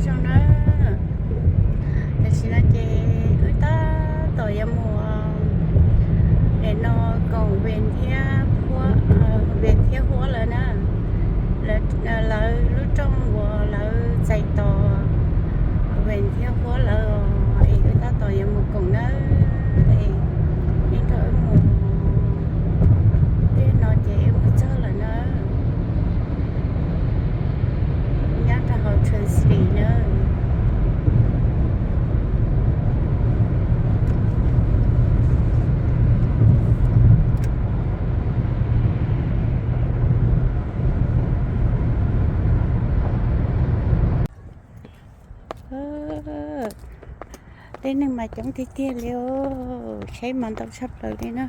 trong nó để xin nó chế ơi ta tỏi em mùa để nó còn về theo hoa là nè là lúc trong mùa là dày tò về theo hoa là người ta tỏi em mùa còn nó nên thôi mùa để nó chế em cho là nó nhắc ra họ truyền sĩ nữa đây nên mà chống thì tia liêu thấy mình tao sắp rồi đi nữa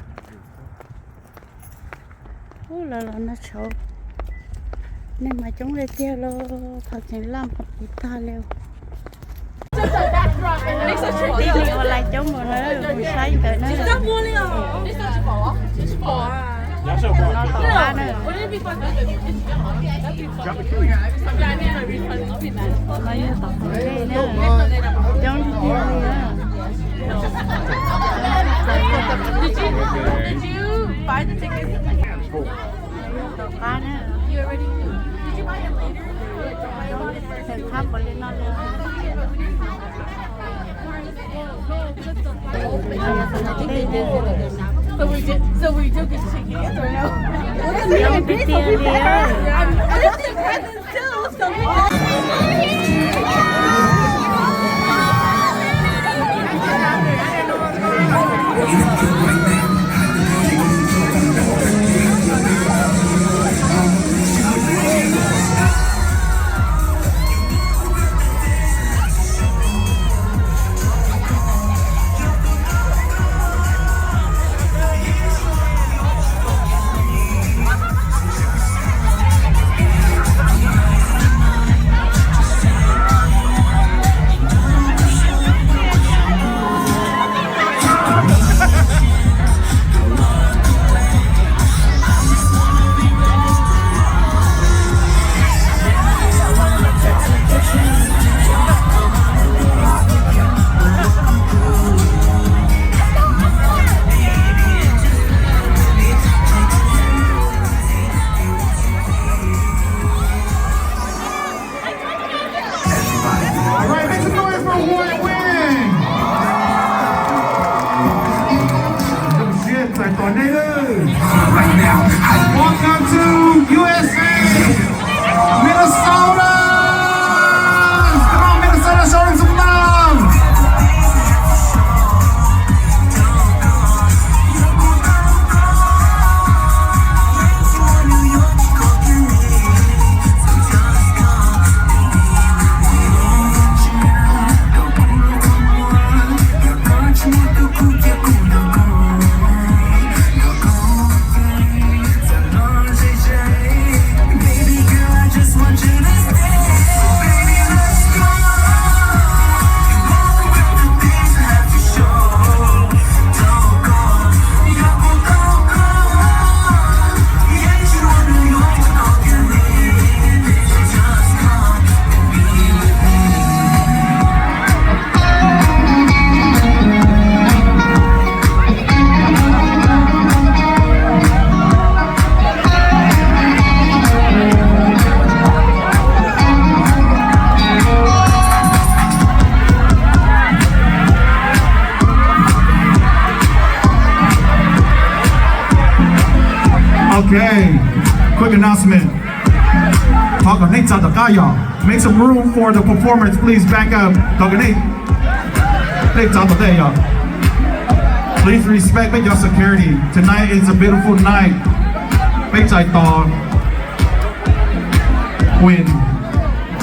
là nó xấu nên mà chống lên tia lo thật sự làm học bị ta liêu đi liêu lại chống một nữa buổi sáng tới nữa nó tỏ ra nữa nó như tỏ thế nữa chống thì tia nữa Did you buy the tickets? tỏ ra nữa You already knew. Did you buy it later? thằng khác có lên nó nữa So we do get to shake hands or no? chống thì tia liêu I didn't take presents too, so we Welcome to USA, Minnesota. Come on, Minnesota, show them some love. Okay, quick announcement. Talk on Nate y'all. Make some room for the performance, please. Back up. Talk on Nate. Y'all. Please respect your security. Tonight is a beautiful night. Make win.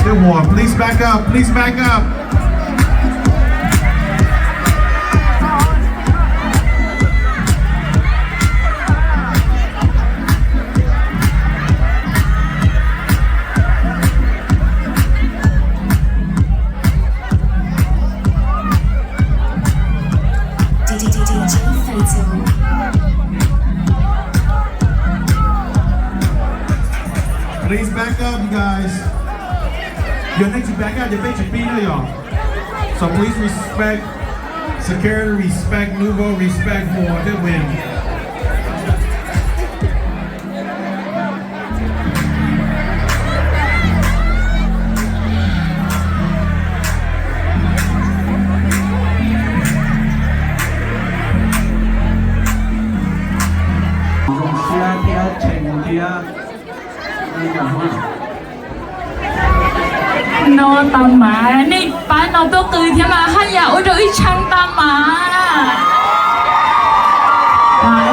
The war. Please back up. Please back up. Please back up, you guys. Your next back out, your bitch is being y'all. So please respect security, respect Nuvo, respect more. They win. nó tầm mà này bạn nó tôi cười thế mà hay ya ôi trời chăng tầm mà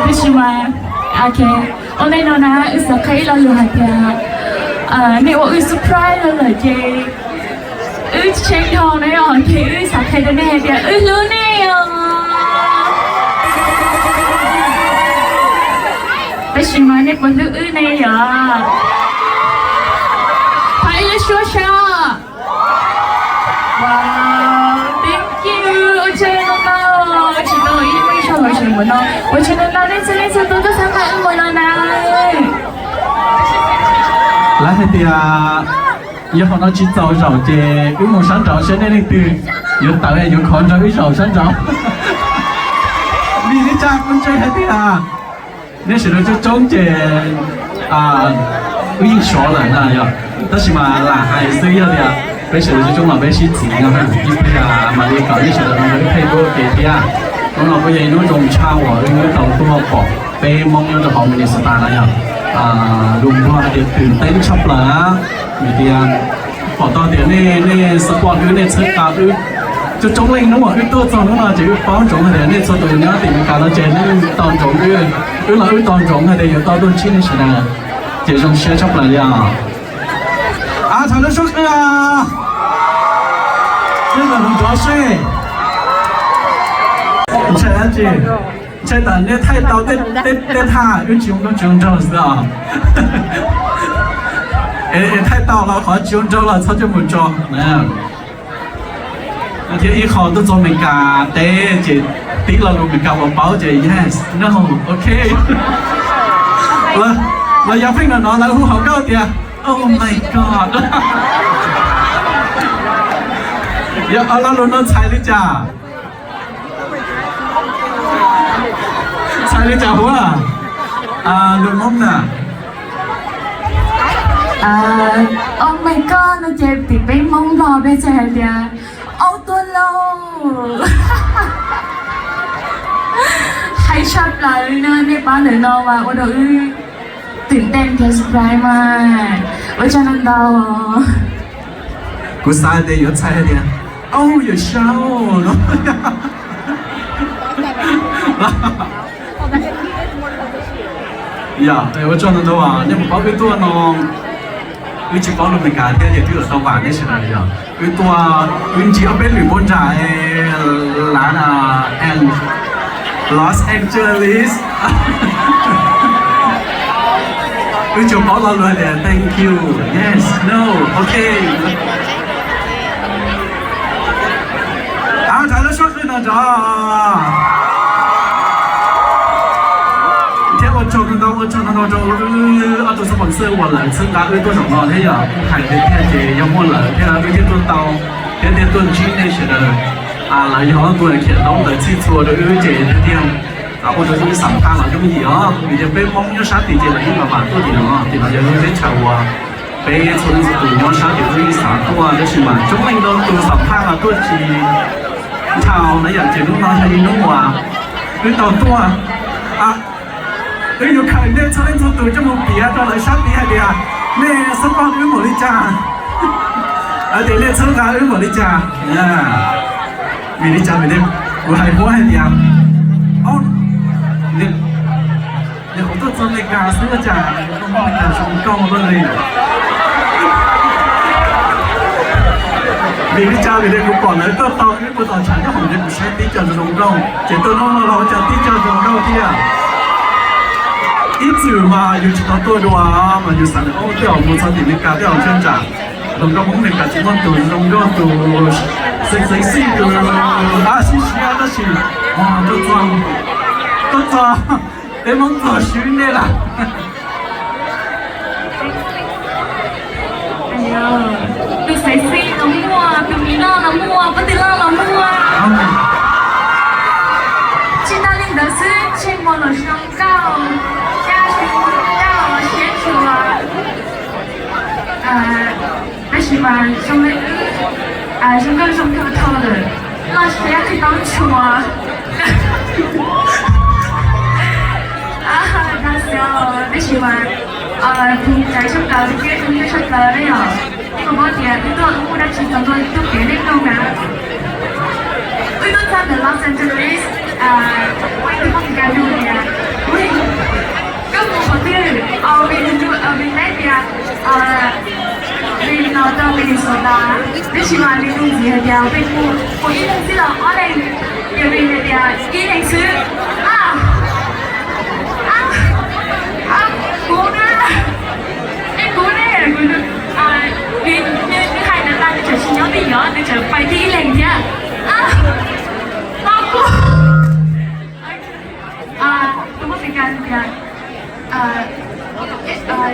thế chứ mà ok hôm nay nó nói sẽ thấy là luôn hạt ya này ôi surprise là gì trên thằng này thì sẽ thấy cái này thì luôn này thế chứ mà này còn thứ này phải là số sao Wow, thank you. 我觉得呢，我知道因为什么什么呢？我觉得呢，那次多多参加我了呢。来，兄弟啊，以后呢去找找这羽毛山找现在的队，有导演有看着羽毛山找。你的家跟这兄弟啊，那时候就中间已经说了那样，但是嘛，那还是要的。bây giờ thì chúng là bé sĩ chỉ nha ha, nhưng bây giờ mà đi搞一些的那个配多给的啊，我老婆也那种差我那个到多跑，被蒙那个后面的是大了呀，ลุงพ่อเด็กตื่นเต้นชอบละมีเดียพอตอนเดี๋ยวนี่สปอร์ตเนี่ยเชิดตา就中领đúng không? Tôi chọn nó là chỉ bao trộn hay là số tuổi nhớ tìm cả nó chơi nên toàn trộn cái là toàn trộn hay là有到东西那是呢，这种学出来的啊，曹德叔啊。这个很多岁，这姐，这等的太刀的他有几个九州是啊，太刀了，好九州了，他就不做，而且以后都做美甲的，这第了路美甲我包这 yes no OK， 了要拼了拿来户好高点 ，Oh my God。要阿拉罗那彩礼家，彩礼家伙啊，罗蒙呢？Oh my God， 那这比被蒙到被这的，好多喽，还ชอบเลยนะในบ้านเลยเนาะว่า我都ตื่นเต้นที่สุดเลยมาก我真的哦，กูสายเดียว彩的。哦，有笑哦！呀，我赚得多啊！你不包给多呢？你只包了没干的，也就有到晚的时候呀。给多啊，你只要被女朋友来啊 ，and Los Angeles， 你就包了了的 ，Thank you，Yes，No，OK。才能说是那着，天我找得到着，都是本身我来参加很多什么的呀，海的天气要么冷，天天都到，天天炖鸡那些的，来以后都看到的去做的有这的店，或者是上班了容易啊，你就被蒙有啥地界了，有办法做的啊，地方就有点巧啊。被村子都要啥地方有啥多啊，就是嘛，中领导都上班了，都去。chào nãy giờ chị lúc nói hay đúng không ạ? Cái tàu tua cái yêu cầu nên cho nên tôi cho một bìa cho lại sát bìa đi à? Nên sắp bao nhiêu một lít trà? Thì nên sắp bao nhiêu một lít trà? Vì lít trà mình đem của hai bố hay đi à? Nên không tốt cho mình cả sữa trà, không có cả sống công luôn đi. Vì đi cha vì đây cũng còn nữa, tôi tao cái tôi tao chẳng có hỏng được sẽ tí cho dùng đâu, chỉ tôi nó chẳng tí cho dùng đâu thì ít chữ mà dù chỉ có tôi đồ mà dù sản ô tiểu một số thì mình cả tiểu chân trả, dùng đâu cũng mình cả chỉ muốn từ dùng đâu từ xí từ xí đó chỉ, tôi cho để mong thở xuyên đây là. sexy 了么，表面了么，不得了么。去到你的是去我了上高，家去到先去啊，那是嘛，上面上个上个头的，那是要去当去啊。那时候那是嘛，平在上高的街上就出来了哟，你个我爹，你都我那去上个都别的弄啊。We don't have the Los Angeles, wait the fuck can do it. We go for there, we do we make it, we know the Minnesota. This is why we do the idea. We even see the orange, we do the idea. Eating soup, cố na, em cố nè, đi hai đứa ta đi chơi xin nhớ đi nhớ, đi chơi bay đi lên nha. Tôi có việc làm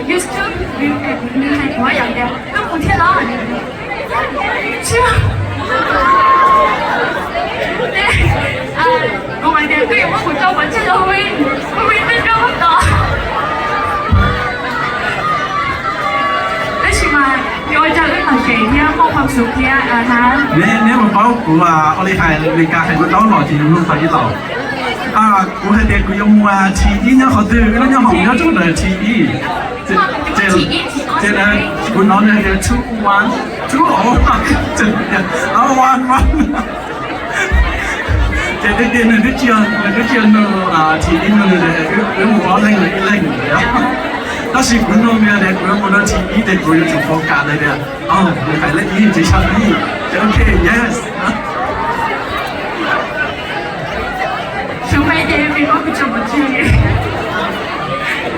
YouTube mình hay quá vậy nè, nó cũng thế đó chưa ngoài này tôi có một câu vẫn chưa đâu Win bên đâu đó đấy mà tôi cho cái thằng chị nha không học sụp nha hả nếu mà bảo của Oli Hải người cả hay có nói thì luôn phải cái tàu của hai đứa của ông chị ý nhá họ từ nó nhá họ nhớ chút là chị ý thế là của nó là cái chú one thế cái tiền là cái chuyện nó chị ý nó là cái một món lên đấy đó là của nó nghe đấy của nó chị ý để của chúng tôi cả đây nè phải lấy ý chỉ sao ý ok yes chúng mày để mình có cái chỗ một chuyện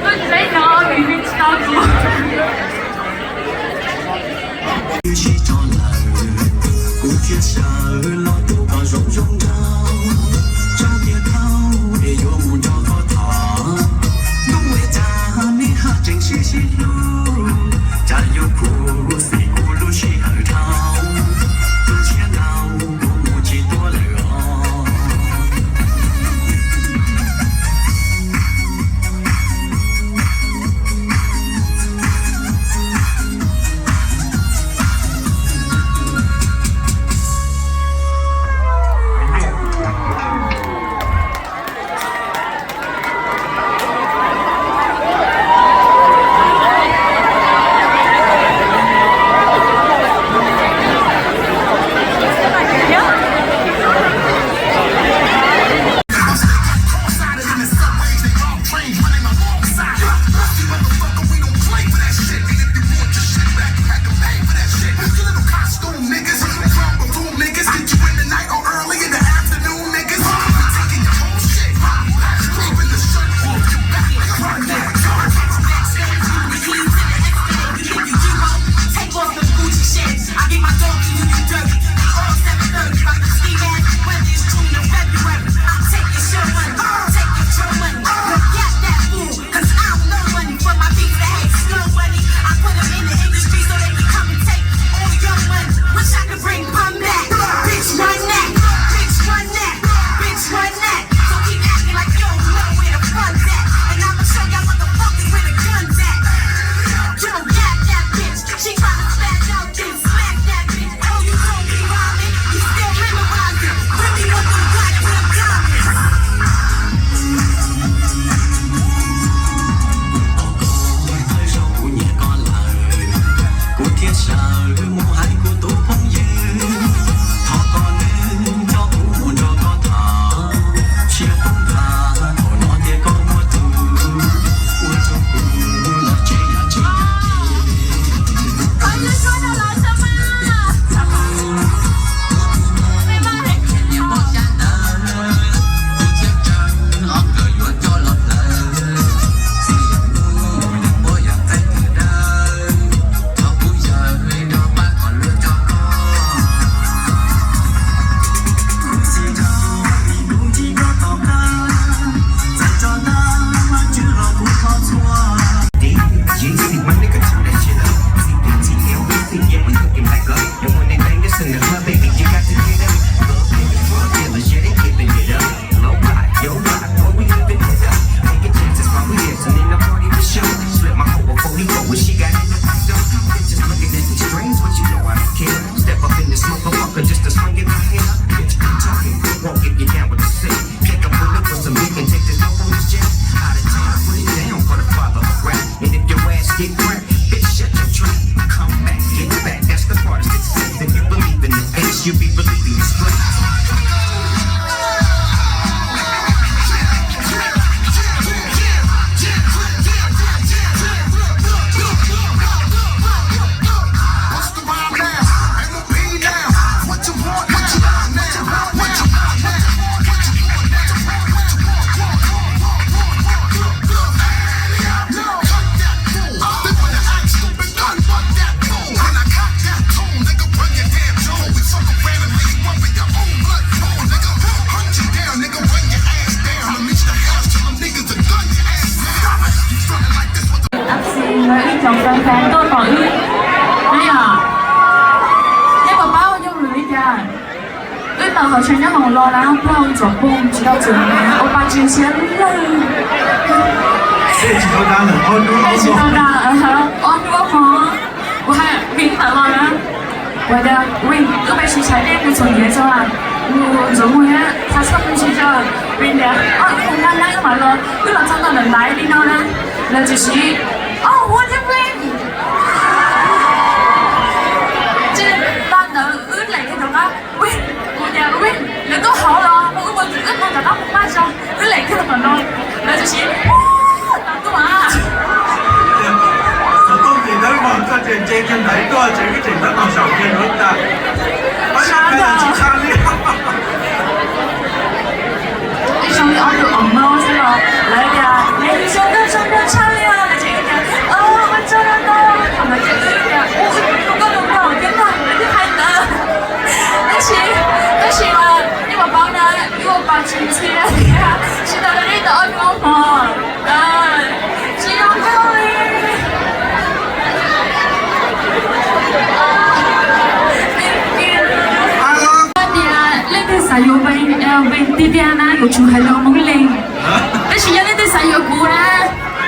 tôi thấy nó mình sao rồi 了和全家红了，然后不用走步，直到昨天，我把之前了。这几头单了，一起到达安多房，我还明白了呢。我的为都被谁踩的不从节奏啊？我怎么样？他上面去着，为了我刚刚买了，为了找到人来领导呢，那就是我的为。这班的来的同啊，喂，我的喂，人都好了，我找到马上来的很多，那就是打赌啊。你能往这点接近来多这个简单到小天轮的，我想看到其他的。你终于按到昂猫是吧？来呀，你想到什么差呀？那这个我找到了，那这个我刚跟到，你还能？但是嘛，你把包呢，你把钱钱呀，是到了你的安多房，只有够你。Saya Tiana有出很多梦灵，但是有那对saya古啦，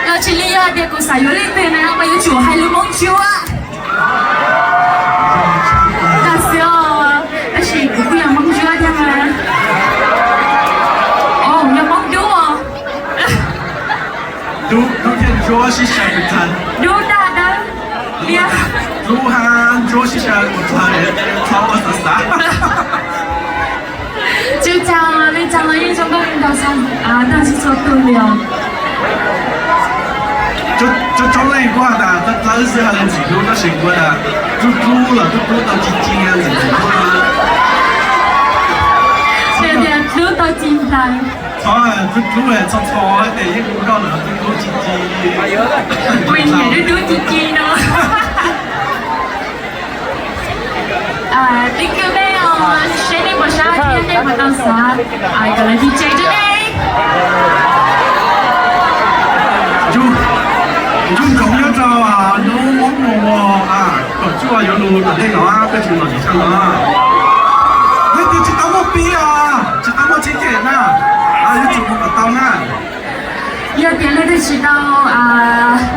要去利亚的古saya那对呢，我有出很多梦球啊。但是不要梦球啊，他们。哦，要梦球哦。ดูเห็นจัวชิชาเป็นทัน ดูได้นะเนี่ย ดูฮานจัวชิชาเป็นทัน超过30就讲你讲了一种东西，但是做不了。就中类挂的，他是还能几多那谁过的，就猪了，都到几斤啊，几斤啊？现在猪到金蛋。猪哎，炒的，一股高了，都几斤？为什么都几斤呢？Thank you 没有，谁你不杀天你不当啥？个人 DJ 着呢。就咁樣就話都冇喎啊！個豬話有路特啲講跟住落嚟唱啊！你只等我邊啊？只等我錢錢啊！你做乜唔當啊？有點你都知道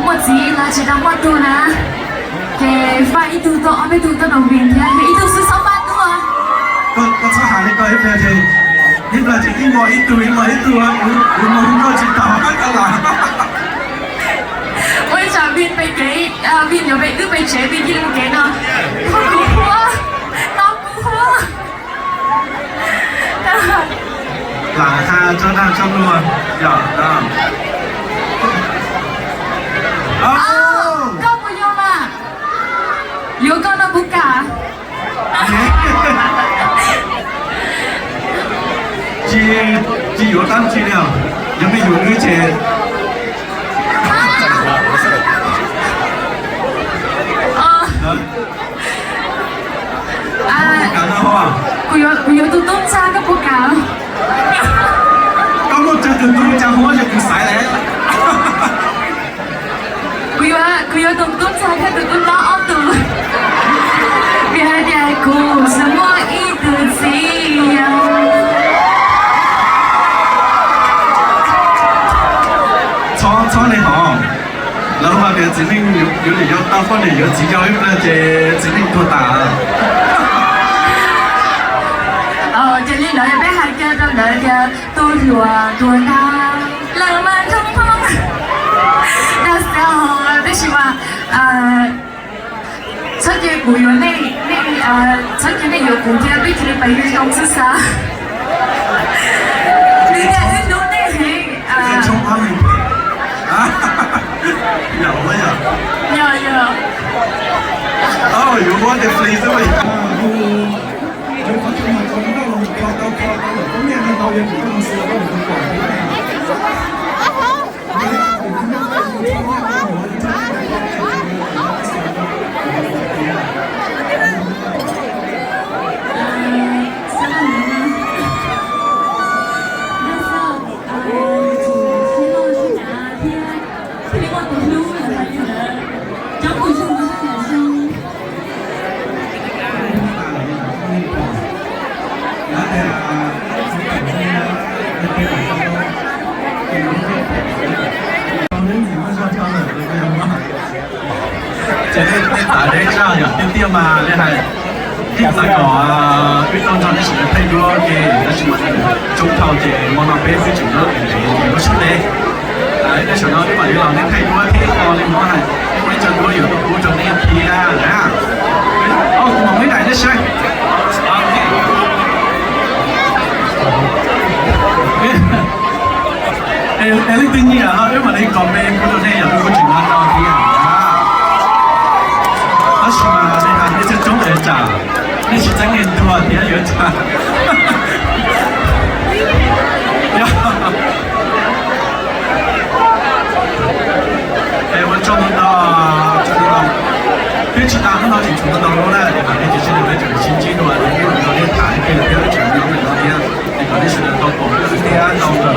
我自己啦，知道我多呢。嘅快一度到我俾度到路邊嘅，一度是上班多啊。個出行呢個一邊就呢個就英國一度啊，會冇咁多錢頭㗎啦。我上邊被幾邊又被都被這邊啲冇幾啊，好苦啊，好苦啊。嗱，下張單張咯，有啊。都不用了，有个都不敢。既有单去了，有没有而且？敢的话，佢有都差都不敢。咁我就都講我就唔使咧。佢有動作差，佢都攞我度。別的故事我一個自由。廠你好，然後嘅指令有點要到翻嚟有指教，因為嘅指令多大。這裡來被海叫到來嘅多弱多大，浪漫衝動。那時候就是話出嘅古有出嘅那有古嘅對佢哋運動是啥？你嘅運動內容衝下面有啊有。有。哦，有我哋 free 咗嚟。就發現係咁多路到咁咩嘅導演唔咁少都唔咁講这你大家这样有点点嘛，你係啲那個佢當場啲時睇過嘅，有時問中頭嘅我那邊佢做咗嘅個出嚟，你上到啲話你留你睇過啲個你講係因為就我有個古種呢一批啊，好，我們來的是你定義啊，因為你講咩古種呢有個傳統多啲啊。是嘛？你看，你是中学长，你是真年多，你还有长。我中到，对其他很多就从到路了，你看你就是那个新纪录啊，你有很多的台，给了别的节目有很多的，你看你是到广州的啊，到很多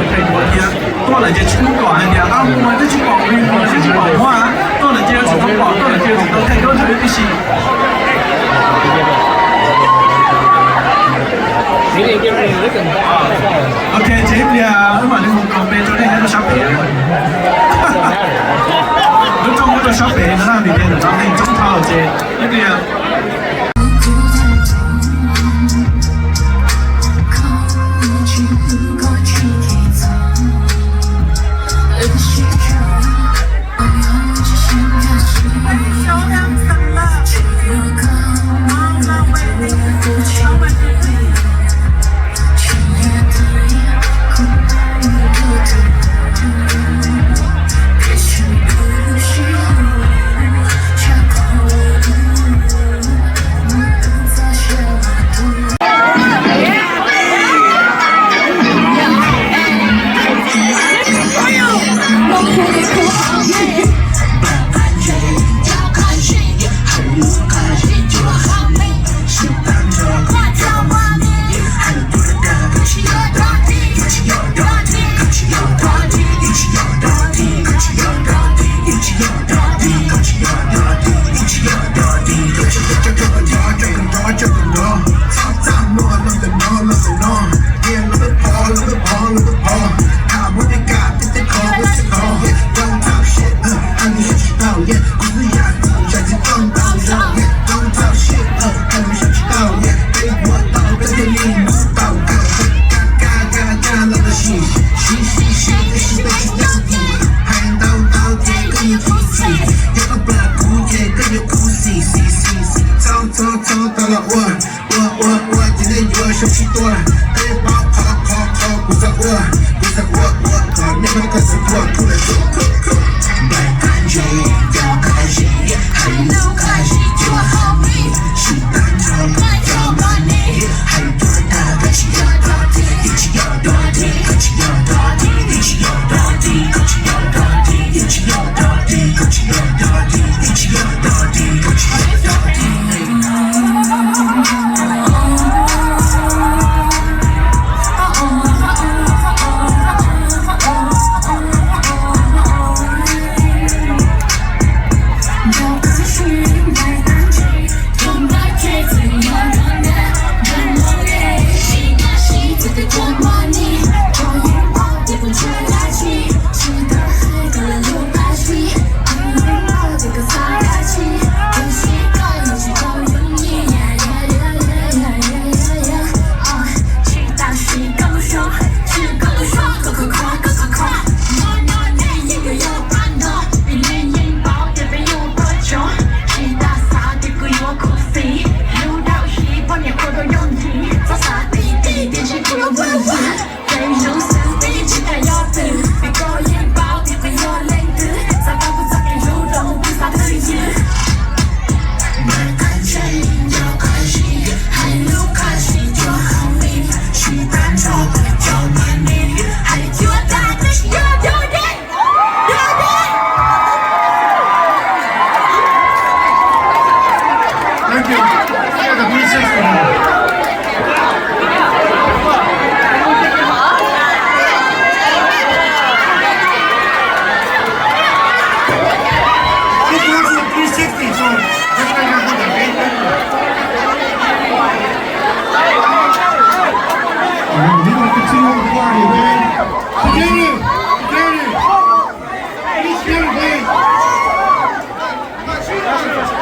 的，多了就出国的啊，我们就去广州，我们就去广州啊。到了就要从广到了就从太多这个东西。OK， 这边啊，我们你讲别做那些小饼，你做那个小饼，那里边的，然后你中套这那边。Let's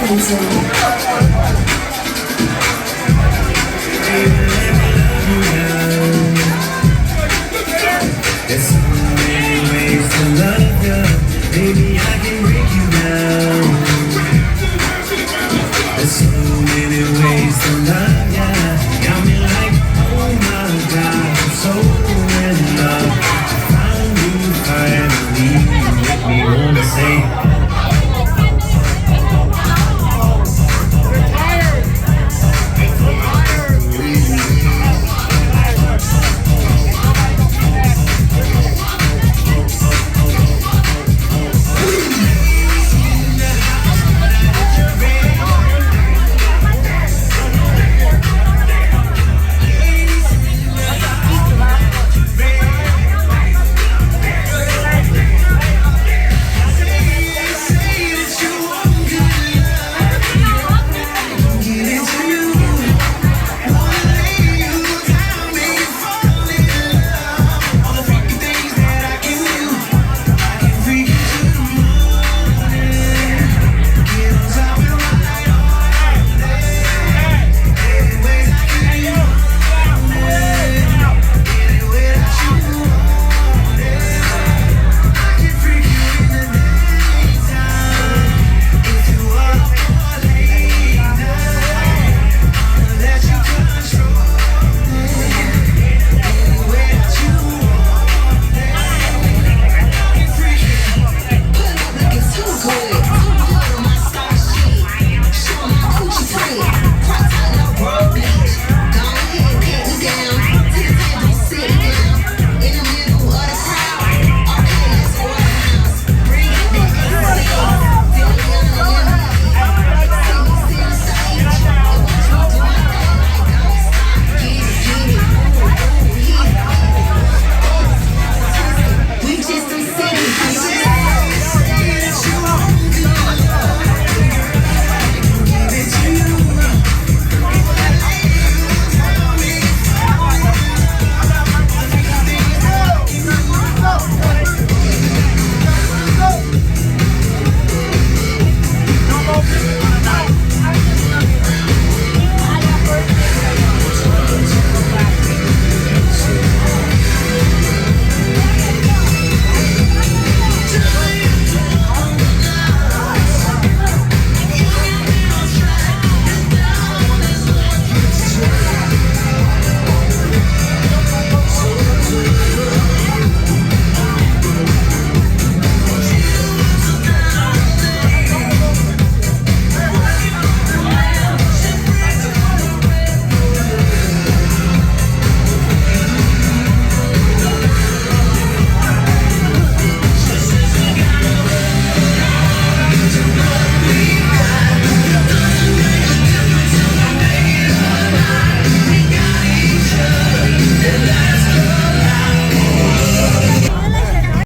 There's so many ways to love you, baby.